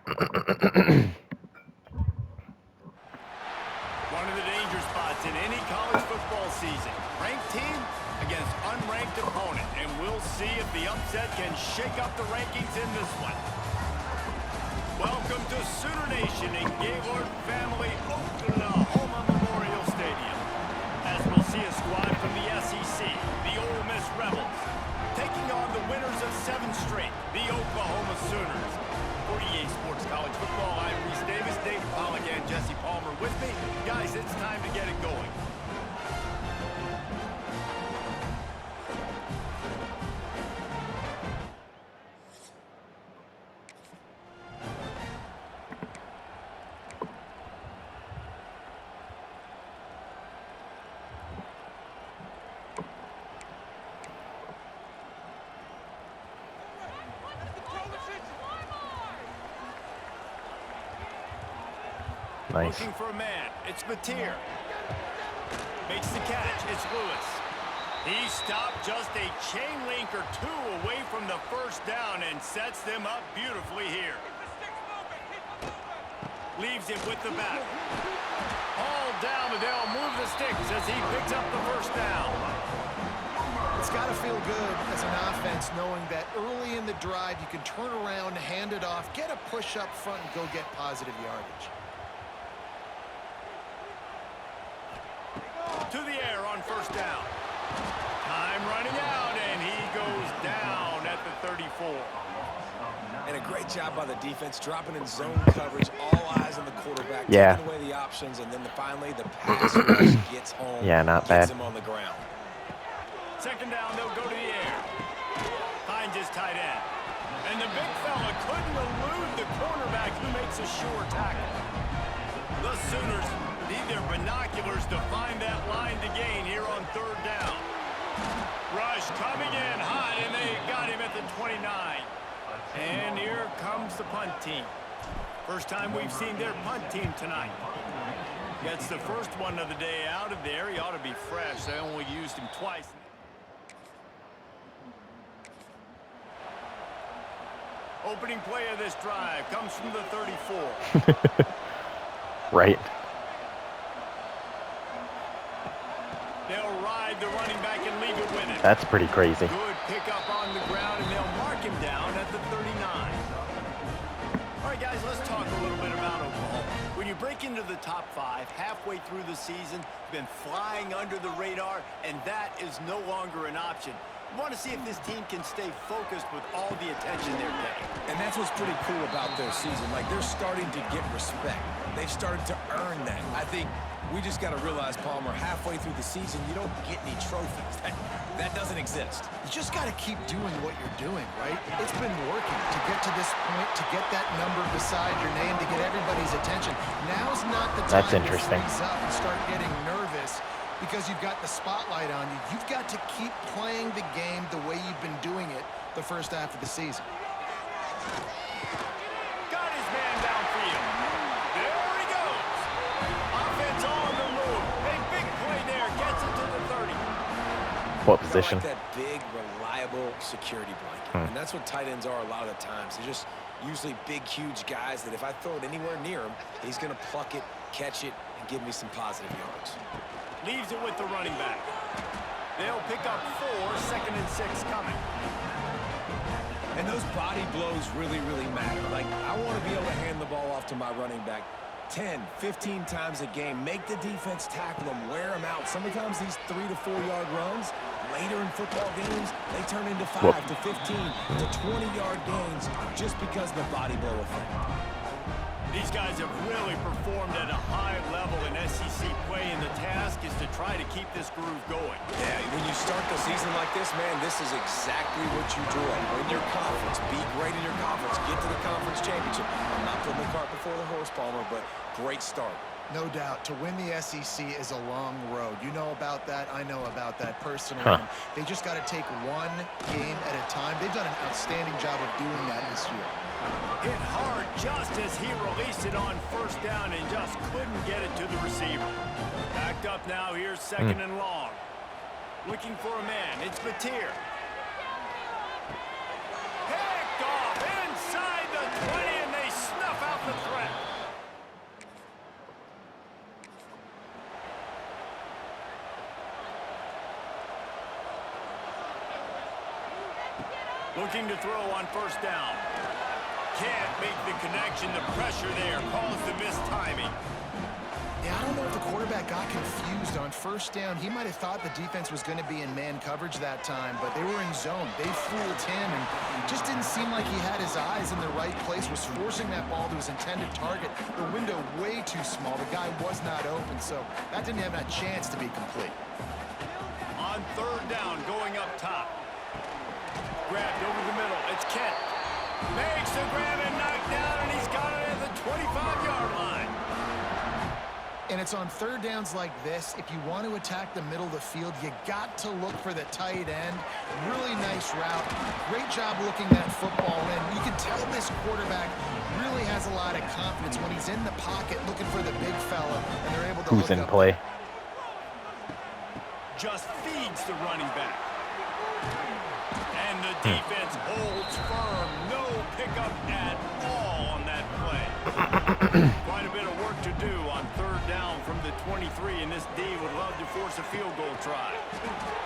One of the danger spots in any college football season. Ranked team against unranked opponent. And we'll see if the upset can shake up the rankings in this one. Welcome to Sooner Nation in Gaylord Family Oklahoma Memorial Stadium. As we'll see a squad from the SEC, the Ole Miss Rebels, taking on the winners of 7 straight, the Oklahoma Sooners. For EA Sports College Football, I'm Reese Davis, Dave Pollock, and Jesse Palmer with me. Guys, it's time to get it going. Nice. Looking for a man. It's Batir. Makes the catch. It's Lewis. He stopped just a chain link or 2 away from the first down and sets them up beautifully here. Leaves it with the back. All down, but they'll move the sticks as he picks up the first down. It's got to feel good as an offense knowing that early in the drive you can turn around, hand it off, get a push up front, and go get positive yardage. To the air on first down. Time running out, and he goes down at the 34. And a great job by the defense, dropping in zone coverage, all eyes on the quarterback, Yeah. taking away the options, and then finally the pass rush gets home. Yeah, not gets bad. him on the ground. Second down, they'll go to the air. Finds his tight end. And the big fella couldn't elude the cornerback who makes a sure tackle. The Sooners need their binoculars to find that line to gain here on third down. Rush coming in hot, and they got him at the 29. And here comes the punt team. First time we've seen their punt team tonight. Gets the first one of the day out of there. He ought to be fresh. They only used him twice. Opening play of this drive comes from the 34. Right. They'll ride the running back and leave it with him. That's pretty crazy. Good pickup on the ground, and they'll mark him down at the 39. All right, guys, let's talk a little bit about Oklahoma. When you break into the top 5 halfway through the season, been flying under the radar, and that is no longer an option. You want to see if this team can stay focused with all the attention they're getting. And that's what's pretty cool about their season. Like, they're starting to get respect. They've started to earn that. I think we just got to realize, Palmer, halfway through the season, you don't get any trophies. That doesn't exist. You just got to keep doing what you're doing, right? It's been working to get to this point, to get that number beside your name, to get everybody's attention. Now's not the time That's interesting. to freeze up and start getting nervous because you've got the spotlight on you. You've got to keep playing the game the way you've been doing it the first half of the season. Got his man downfield. There he goes. Offense on the move. A big play there. Gets it to the 30. What position? Like that big, reliable security blanket. And that's what tight ends are a lot of the times. They're just usually big, huge guys that if I throw it anywhere near him, he's going to pluck it, catch it, and give me some positive yards. Leaves it with the running back. They'll pick up 4, 2nd and 6 coming. And those body blows really, really matter. Like, I want to be able to hand the ball off to my running back 10, 15 times a game. Make the defense tackle them, wear them out. Sometimes these 3 to 4 yard runs, later in football games, they turn into 5 to 15 to 20-yard gains just because of the body blow effect. These guys have really performed at a high level in SEC play, and the task is to try to keep this groove going. Yeah, when you start the season like this, man, this is exactly what you do. Win your conference, be great in your conference, get to the conference championship. I'm not putting the cart before the horse, Palmer, but great start. No doubt. To win the SEC is a long road. You know about that. I know about that personally. Huh. They just got to take one game at a time. They've done an outstanding job of doing that this year. Hit hard just as he released it on first down and just couldn't get it to the receiver. Backed up now. Here's 2nd and long. Looking for a man. It's Batir. Picked off inside the 20, and they snuff Looking to throw on first down. Can't make the connection. The pressure there caused the missed timing. Yeah, I don't know if the quarterback got confused on first down. He might have thought the defense was going to be in man coverage that time, but they were in zone. They fooled him, and just didn't seem like he had his eyes in the right place, was forcing that ball to his intended target. The window way too small. The guy was not open, so that didn't have a chance to be complete. On third down, going up top. Grabbed over the middle. It's Kent. Makes the grab and knocked down, and he's got it at the 25-yard line. And it's on third downs like this. If you want to attack the middle of the field, you got to look for the tight end. Really nice route. Great job looking that football in. You can tell this quarterback really has a lot of confidence when he's in the pocket looking for the big fella, and they're able to Who's hook in up. play? Just feeds the running back. And the defense holds firm. No pickup at all on that play. Quite a bit of work to do on third down from the 23, and this D would love to force a field goal try.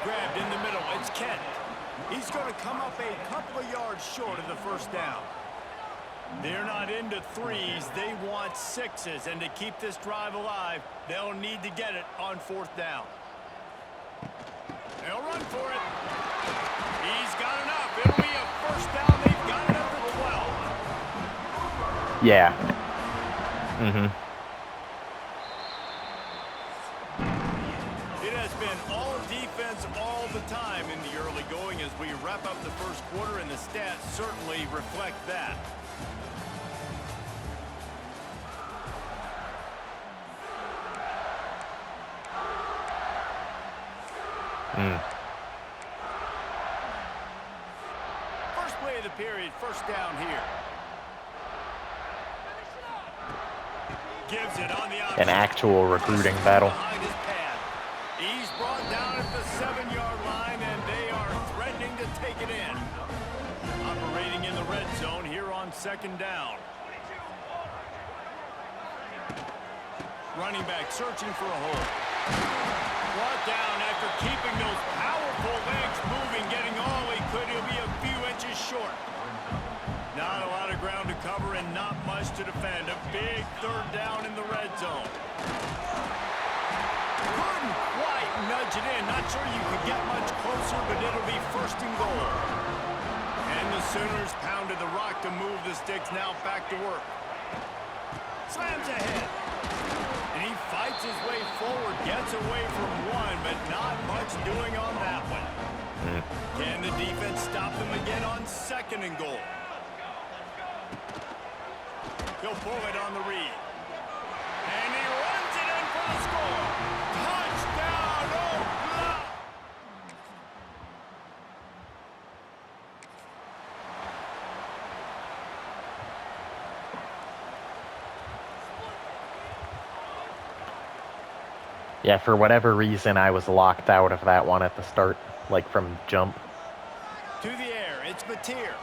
Grabbed in the middle. It's Kent. He's going to come up a couple of yards short of the first down. They're not into threes. They want sixes, and to keep this drive alive, they'll need to get it on fourth down. They'll run for it. He's got enough. It'll be a first down. They've got it up to 12. Yeah. Mm-hmm. It has been all defense all the time in the early going as we wrap up the first quarter, and the stats certainly reflect that. First play of the period, first down here. Gives it on the outside. An actual recruiting battle. Behind his pad. He's brought down at the 7-yard line, and they are threatening to take it in. Operating in the red zone here on second down. Running back searching for a hole. Brought down after keeping those powerful legs moving, getting all he could. He'll be a few inches short. Not a lot of ground to cover and not much to defend. A big third down in the red zone. Couldn't quite nudge it in. Not sure you could get much closer, but it'll be first and goal. And the Sooners pounded the rock to move the sticks. Now back to work. Slams ahead. And he fights his way forward, gets away from one, but not much doing on that one. Can the defense stop them again on second and goal? He'll pull it on the read. And he runs it in for the score. Touchdown, Oklahoma! Yeah, for whatever reason, I was locked out of that one at the start, like from jump. To the air, it's Mateer.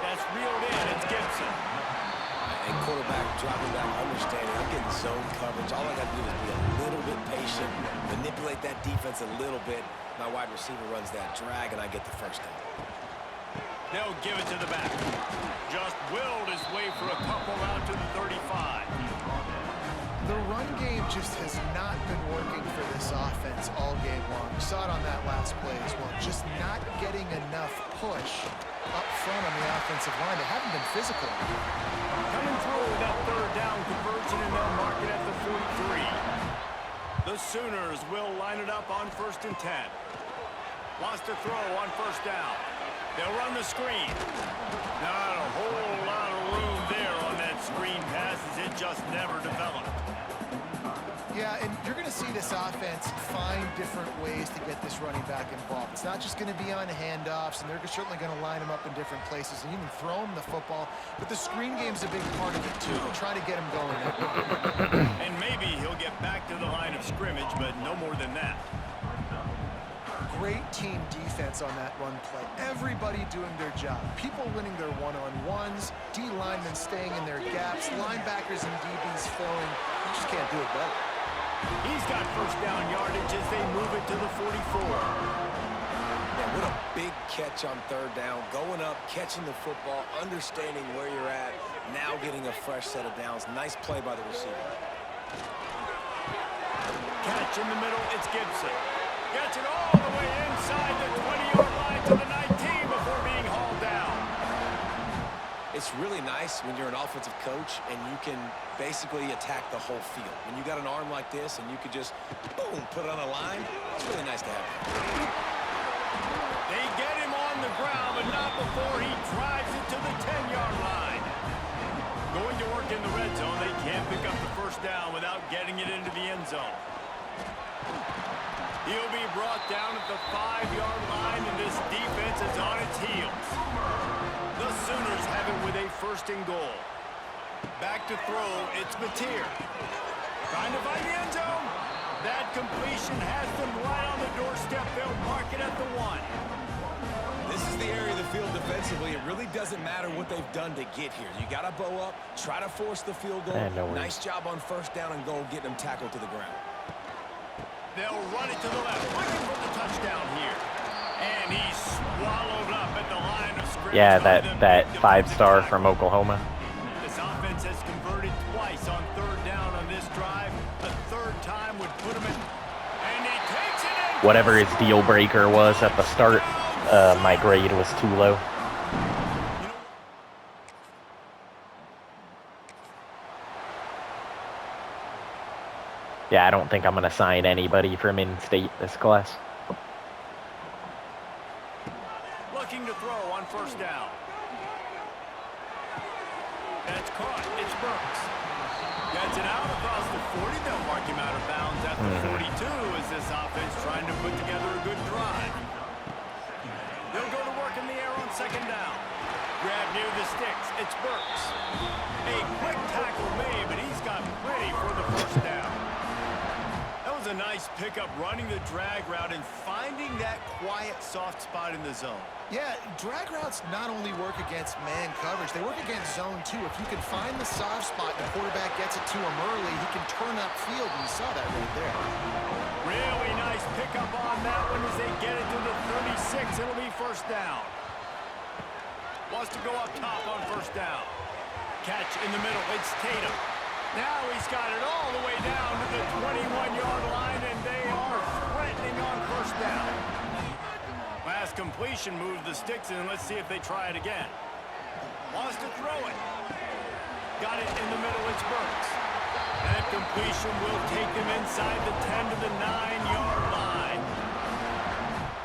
That's reeled in, it's Gibson. And quarterback dropping back, understanding I'm getting zone coverage. All I got to do is be a little bit patient, manipulate that defense a little bit. My wide receiver runs that drag, and I get the first down. They'll give it to the back. Just willed his way for a couple out to the 35. The run game just has not been working for this offense all game long. We saw it on that last play as well. Just not getting enough push up front on the offensive line. They haven't been physical. Coming through with that third down conversion, and they'll mark it at the 43. The Sooners will line it up on 1st and 10. Wants to throw on first down. They'll run the screen. Not a whole lot of room there on that screen pass as it just never developed. Yeah, and you're going to see this offense find different ways to get this running back involved. It's not just going to be on handoffs, and they're certainly going to line him up in different places and even throw him the football. But the screen game's a big part of it, too. They'll try to get him going. And maybe he'll get back to the line of scrimmage, but no more than that. Great team defense on that run play. Everybody doing their job. People winning their one-on-ones, D linemen staying in their gaps, linebackers and DBs filling. You just can't do it better. He's got first down yardage as they move it to the 44. Yeah, making a big catch on third down, going up, catching the football, understanding where you're at, now getting a fresh set of downs. Nice play by the receiver. Catch in the middle, it's Gibson. Gets it all the way inside the 20-yard line to the 19 before being hauled down. It's really nice when you're an offensive coach and you can basically attack the whole field. When you got an arm like this and you could just, boom, put it on a line, it's really nice to have that. They get him on the ground, but not before he drives it to the 10-yard line. Going to work in the red zone, they can't pick up the first down without getting it into the end zone. He'll be brought down at the 5-yard line, and this defense is on its heels. The Sooners have it with a first and goal. Back to throw, it's Mateer. Trying to find the end zone. That completion has them right on the doorstep. They'll mark it at the 1. This is the area of the field defensively. It really doesn't matter what they've done to get here. You got to bow up, try to force the field goal. Nice job on first down and goal, getting them tackled to the ground. They'll run it to the left, looking for the touchdown here. And he's swallowed up at the line of scrimmage. Yeah, that 5-star from Oklahoma. This offense has converted twice on third down on this drive. A third time would put him in. And he takes it in. Whatever his deal breaker was at the start, my grade was too low. Yeah, I don't think I'm going to sign anybody from in-state this class. Looking to throw on first down. That's caught. It's Burks. Gets it out across the 40. They'll mark him out of bounds at the 42 as this offense trying to put together a good drive. They'll go to work in the air on second down. Grab near the sticks. It's Burks. A quick tackle made, but he's got plenty for the first down. That was a nice pickup, running the drag route and finding that quiet, soft spot in the zone. Yeah, drag routes not only work against man coverage, they work against zone too. If you can find the soft spot, the quarterback gets it to him early, he can turn upfield, and you saw that right there. Really nice pickup on that one as they get it to the 36. It'll be first down. Wants to go up top on first down. Catch in the middle. It's Tatum. Now he's got it all the way down to the 21-yard line, and they are threatening on first down. Last completion moved the sticks in. Let's see if they try it again. Wants to throw it. Got it in the middle. It's Burks. That completion will take them inside the 10 to the 9-yard line.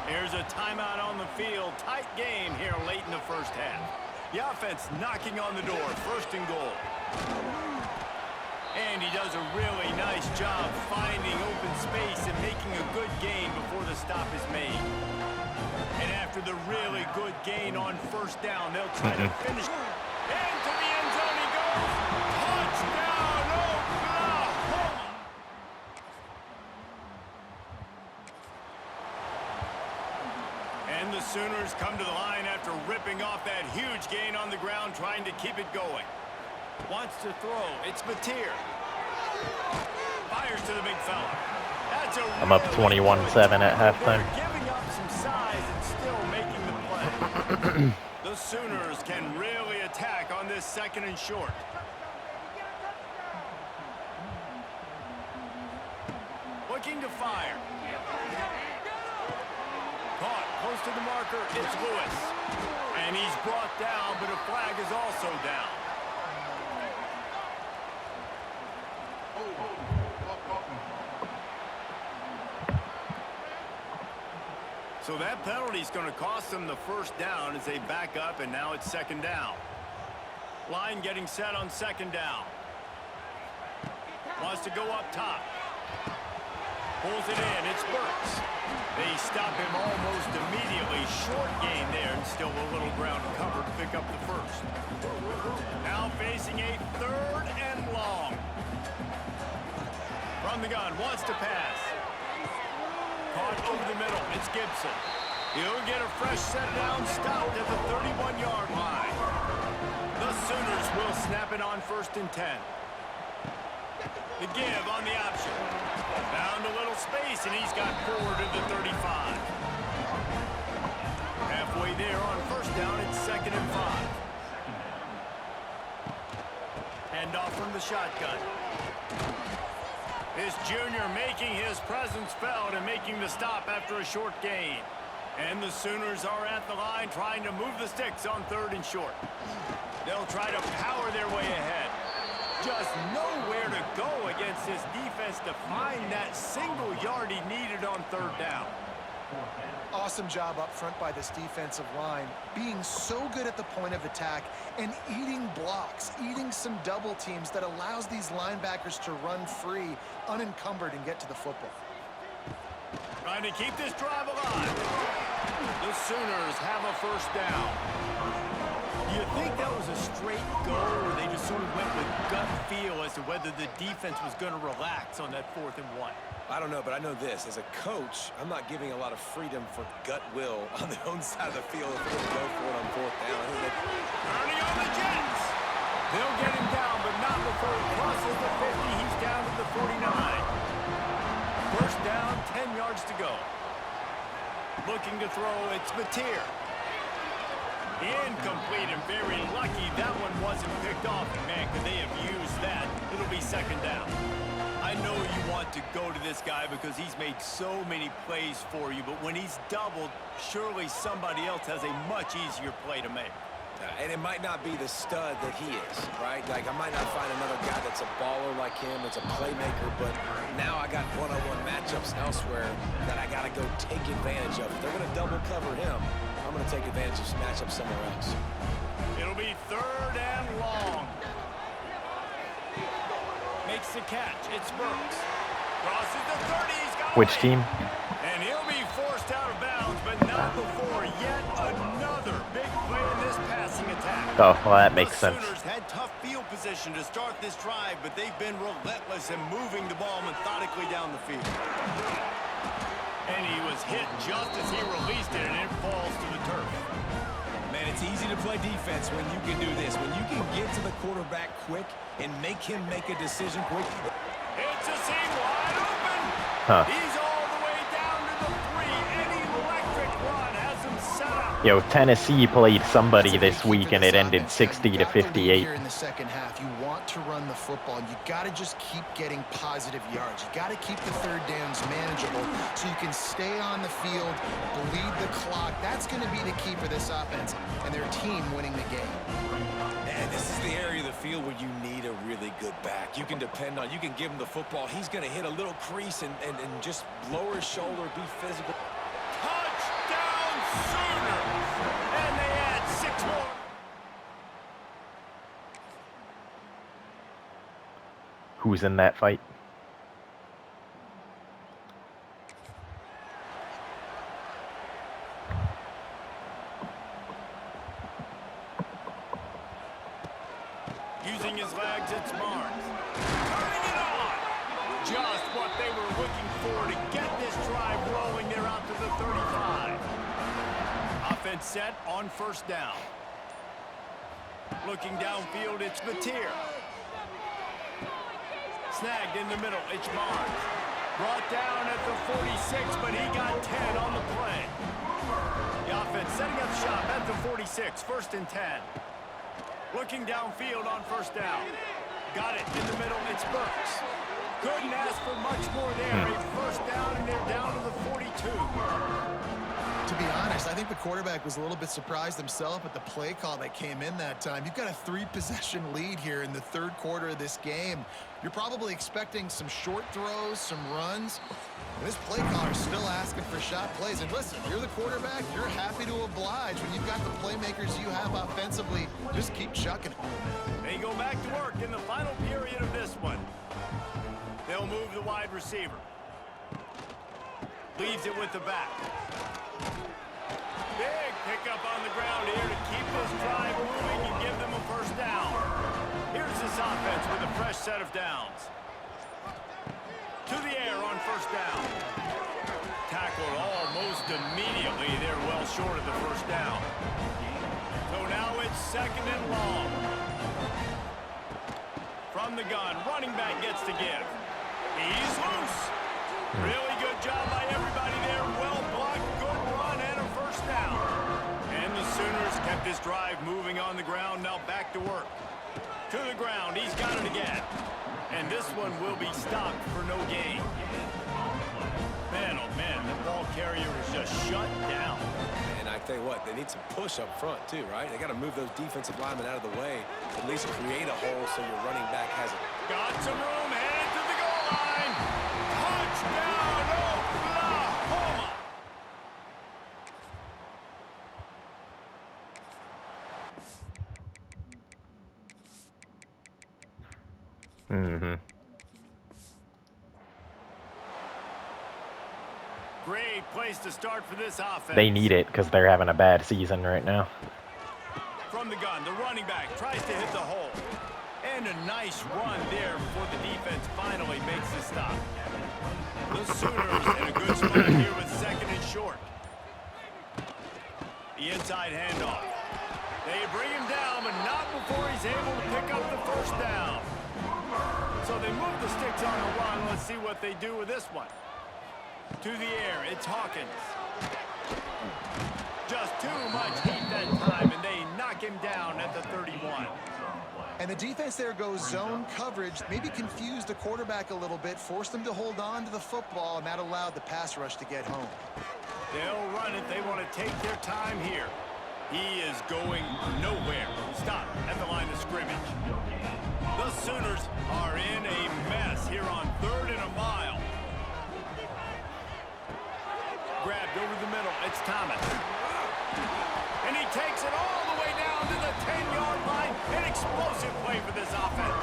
Here's a timeout on the field. Tight game here late in the first half. The offense knocking on the door. First and goal. And he does a really nice job finding open space and making a good gain before the stop is made. And after the really good gain on first down, they'll try to finish. Into the end zone he goes. Touchdown, Oklahoma! And the Sooners come to the line after ripping off that huge gain on the ground, trying to keep it going. Wants to throw. It's Mateer. Fires to the big fella. That's a I'm up 21-7 at halftime. Giving up some size and still making the play. The Sooners can really attack on this second and short. Looking to fire. Caught close to the marker. It's Lewis. And he's brought down, but a flag is also down. So that penalty is going to cost them the first down as they back up, and now it's second down. Line getting set on second down. Wants to go up top. Pulls it in. It's Burks. They stop him almost immediately. Short gain there, and still a little ground cover to pick up the first. Now facing a third and long. From the gun, wants to pass. Caught over the middle. It's Gibson. He'll get a fresh set down, stopped at the 31-yard line. The Sooners will snap it on first and 10. The give on the option. Found a little space, and he's got forward to the 35. Halfway there on first down, it's 2nd and 5. Hand off from the shotgun. This junior making his presence felt and making the stop after a short gain. And the Sooners are at the line trying to move the sticks on 3rd and short. They'll try to power their way ahead. Just nowhere to go against this defense to find that single yard he needed on 3rd down. Awesome job up front by this defensive line, being so good at the point of attack and eating blocks, eating some double teams that allows these linebackers to run free, unencumbered, and get to the football. Trying to keep this drive alive. The Sooners have a first down. Do you think that was a straight go, or they just sort of went with gut feel as to whether the defense was going to relax on that 4th and 1? I don't know, but I know this. As a coach, I'm not giving a lot of freedom for gut will on their own side of the field if they're going to go for it on 4th down. Turning on the Jets. They'll get him down, but not before he crosses the 50. He's down to the 49. First down, 10 yards to go. Looking to throw, it's Mateer. Incomplete and very lucky that one wasn't picked off. Man, could they have used that? It'll be 2nd down. I know you want to go to this guy because he's made so many plays for you, but when he's doubled, surely somebody else has a much easier play to make. And it might not be the stud that he is, right? Like, I might not find another guy that's a baller like him, that's a playmaker, but now I got one-on-one matchups elsewhere that I got to go take advantage of. If they're going to double cover him, I'm going to take advantage of matchup somewhere else. It'll be 3rd and long. Makes the catch. It's Burks. Crosses the 30. He's got Which team? And he'll be forced out of bounds, but not before yet another big play in this passing attack. Oh, well, that makes sense. The Sooners had tough field position to start this drive, but they've been relentless in moving the ball methodically down the field. And he was hit just as he released it, and it falls to the turf. Man, it's easy to play defense when you can do this. When you can get to the quarterback quick and make him make a decision quick. It's a seam wide open. Huh. He's all the way down to the 3. An electric run has him set up. Yo, Tennessee played somebody this week and it ended 60 to 58. Here in the second half, you want to run the football. You got to just keep getting positive yards. You got to keep the 3rd downs manageable so you can stay on the field, bleed the clock. That's going to be the key for this offense and their team winning the game. And this is the area of the field where you need a really good back. You can depend on, you can give him the football. He's going to hit a little crease and just lower his shoulder, be physical. Touchdown Sooners! And they add 6 more. Who's in that fight? Using his legs, it's Barnes. Turning it on! Just what they were looking for to get this drive rolling. They're out to the 35. Offense set on first down. Looking downfield, it's Mateer. Snagged in the middle, it's Barnes. Brought down at the 46, but he got 10 on the play. The offense setting up shop at the 46, 1st and 10. Looking downfield on first down. Got it in the middle, it's Burks. Couldn't ask for much more there. A first down, and they're down to the 42. To be honest, I think the quarterback was a little bit surprised himself at the play call that came in that time. You've got a 3-possession lead here in the 3rd quarter of this game. You're probably expecting some short throws, some runs. And this play caller is still asking for shot plays. And listen, you're the quarterback. You're happy to oblige. When you've got the playmakers you have offensively, just keep chucking it. They go back to work in the final period of this one. They'll move the wide receiver. Leaves it with the back. Big pickup on the ground here to keep this drive moving and give them a first down. Here's this offense with a fresh set of downs. To the air on first down. Tackled almost immediately. They're well short of the first down. So now it's 2nd and long. From the gun, running back gets to give. He's loose. Really good job by everybody there. Well blocked, good run, and a first down. Kept this drive moving on the ground, now back to work. To the ground, he's got it again. And this one will be stopped for no gain. Man, oh man, the ball carrier is just shut down. And I tell you what, they need some push up front too, right? They got to move those defensive linemen out of the way, at least create a hole so your running back has it. Got some room, headed to the goal line. Touchdown, Oklahoma! Great place to start for this offense. They need it because they're having a bad season right now. From the gun, the running back tries to hit the hole. And a nice run there before the defense finally makes the stop. The Sooners in a good spot here with second and short. The inside handoff. They bring him down, but not before he's able to pick up the first down. So they move the sticks on the run. Let's see what they do with this one. To the air, it's Hawkins. Just too much heat that time, and they knock him down at the 31. And the defense there goes zone coverage, maybe confused the quarterback a little bit, forced them to hold on to the football, and that allowed the pass rush to get home. They'll run it. They want to take their time here. He is going nowhere. Stop at the line of scrimmage. The Sooners are in a mess here on 3rd and a mile. Grabbed over the middle. It's Thomas. And he takes it all the way down to the 10-yard line. An explosive play for this offense.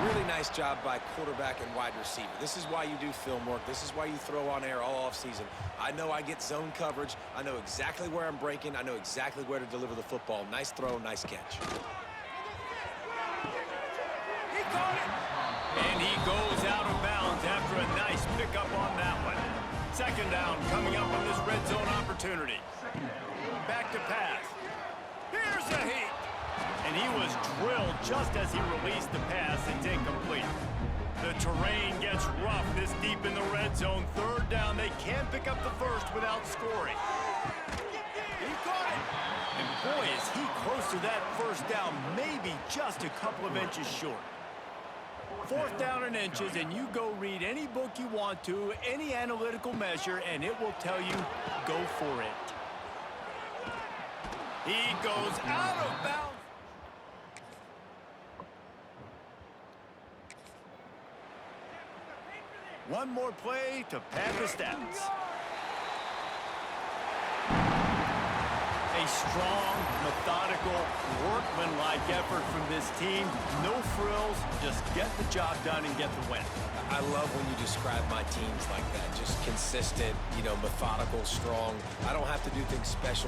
Really nice job by quarterback and wide receiver. This is why you do film work. This is why you throw on air all offseason. I know I get zone coverage. I know exactly where I'm breaking. I know exactly where to deliver the football. Nice throw, nice catch. He caught it. And he goes out of bounds after a nice pickup on that one. Second down coming up on this red zone opportunity. Back to pass. Here's a heat. And he was drilled just as he released the pass. It's incomplete. The terrain gets rough this deep in the red zone. Third down. They can't pick up the first without scoring. He caught it. And boy, is he close to that first down. Maybe just a couple of inches short. 4th down in inches, and you go read any book you want to, any analytical measure, and it will tell you, go for it. He goes out of bounds. One more play to pad the stats. A strong, methodical, workmanlike effort from this team. No frills, just get the job done and get the win. I love when you describe my teams like that. Just consistent, methodical, strong. I don't have to do things special.